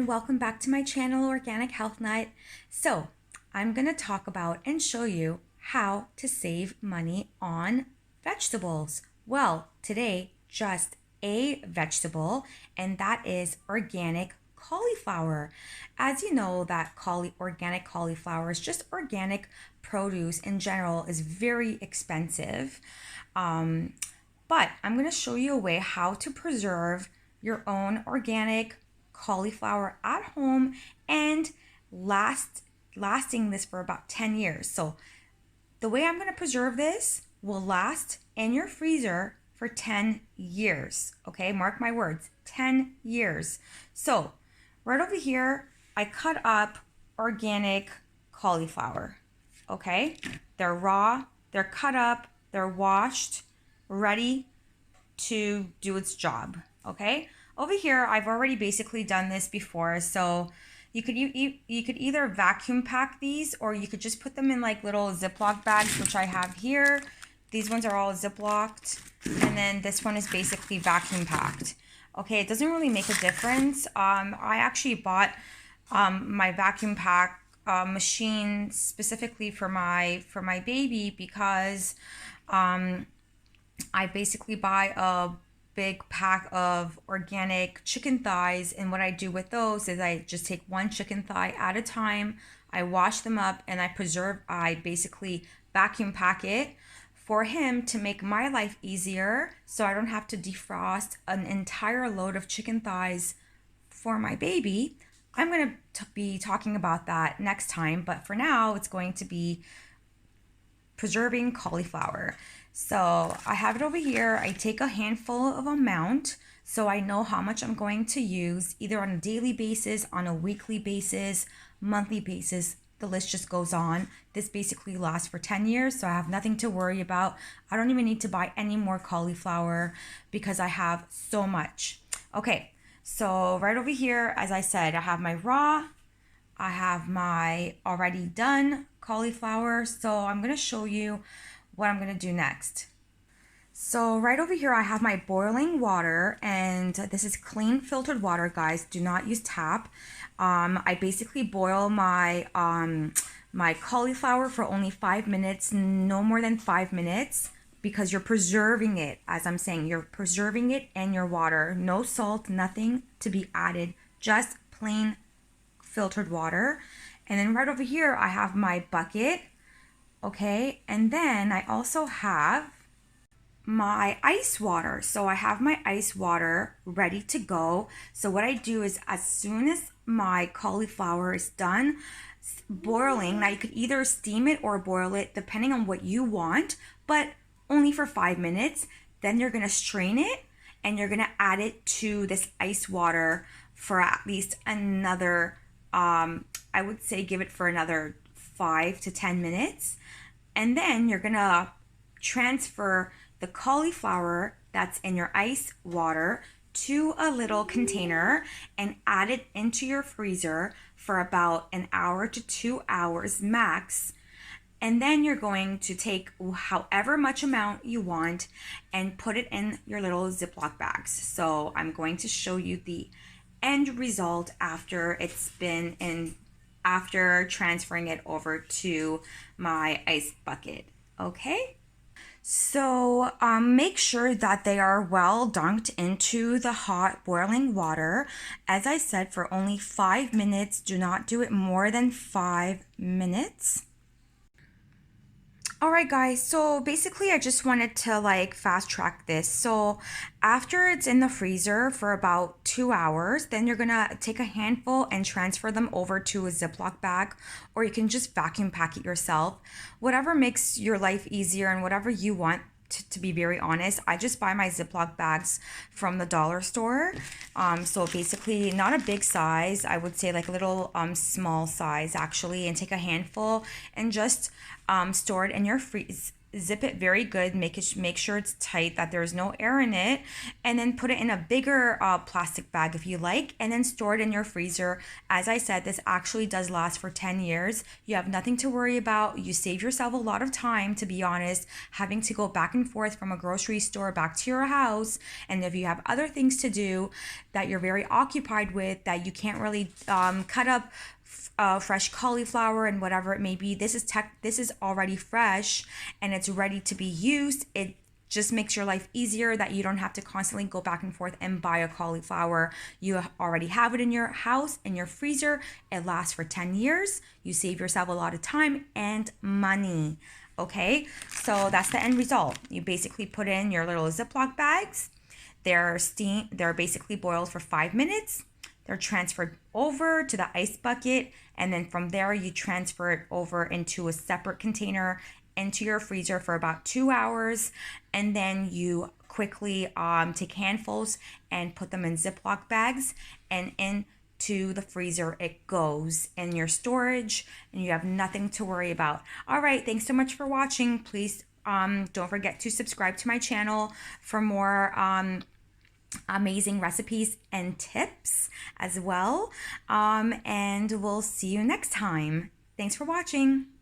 welcome back to my channel, Organic Health Nut. So I'm going to talk about and show you how to save money on vegetables. Well, today, just a vegetable, and that is organic cauliflower. As you know, that organic cauliflower is just organic produce in general is very expensive. But I'm going to show you a way how to preserve your own organic cauliflower at home and lasting this for about 10 years. So the way I'm going to preserve this will last in your freezer for 10 years. Okay, mark my words, 10 years. So right over here, I cut up organic cauliflower. Okay, they're raw, they're cut up, they're washed, ready to do its job. Okay, over here I've already basically done this before, so you could either vacuum pack these, or you could just put them in like little Ziploc bags, which I have here. These ones are all Ziplocked, and then this one is basically vacuum packed. Okay, it doesn't really make a difference. I actually bought my vacuum pack machine specifically for my baby because I basically buy a big pack of organic chicken thighs, and what I do with those is I just take one chicken thigh at a time. I wash them up and I basically vacuum pack it for him to make my life easier, so I don't have to defrost an entire load of chicken thighs for my baby. I'm going to be talking about that next time, but for now it's going to be preserving cauliflower. So I have it over here. I take a handful of amount so I know how much I'm going to use, either on a daily basis, on a weekly basis, monthly basis. The list just goes on. This basically lasts for 10 years, so I have nothing to worry about. I don't even need to buy any more cauliflower because I have so much. Okay, so right over here, as I said, I have my raw, I have my already done cauliflower. So I'm going to show you what I'm going to do next. So right over here, I have my boiling water, and this is clean filtered water, guys. Do not use tap. I basically boil my my cauliflower for only 5 minutes, no more than 5 minutes, because you're preserving it. As I'm saying, you're preserving it in your water. No salt, nothing to be added, just plain filtered water. And then right over here, I have my bucket. Okay, and then I also have my ice water. So I have my ice water ready to go. So what I do is, as soon as my cauliflower is done boiling, now you could either steam it or boil it depending on what you want, but only for 5 minutes. Then you're gonna strain it and you're gonna add it to this ice water for at least another, I would say give it for another 5 to 10 minutes. And then you're gonna transfer the cauliflower that's in your ice water to a little container and add it into your freezer for about an hour to 2 hours max. And then you're going to take however much amount you want and put it in your little Ziploc bags. So I'm going to show you the end result after it's been in, after transferring it over to my ice bucket. Okay, so make sure that they are well dunked into the hot boiling water. As I said, for only 5 minutes. Do not do it more than 5 minutes. All right, guys, so basically I just wanted to like fast track this. So after it's in the freezer for about 2 hours, then you're gonna take a handful and transfer them over to a Ziploc bag, or you can just vacuum pack it yourself. Whatever makes your life easier and whatever you want. To be very honest, I just buy my Ziploc bags from the dollar store. So basically not a big size, I would say like a little small size actually, and take a handful and just store it in your zip it very good, make sure it's tight, that there's no air in it, and then put it in a bigger plastic bag if you like, and then store it in your freezer. As I said, this actually does last for 10 years. You have nothing to worry about. You save yourself a lot of time, to be honest, having to go back and forth from a grocery store back to your house. And if you have other things to do that you're very occupied with, that you can't really cut up fresh cauliflower and whatever it may be, this is already fresh and it's ready to be used. It just makes your life easier, that you don't have to constantly go back and forth and buy a cauliflower. You already have it in your house, in your freezer. It lasts for 10 years. You save yourself a lot of time and money. Okay, so that's the end result. You basically put in your little Ziploc bags. They're basically boiled for 5 minutes. They're transferred over to the ice bucket, and then from there you transfer it over into a separate container into your freezer for about 2 hours, and then you quickly take handfuls and put them in Ziploc bags, and into the freezer it goes in your storage, and you have nothing to worry about. All right, thanks so much for watching. Please don't forget to subscribe to my channel for more amazing recipes and tips as well, and we'll see you next time. Thanks for watching.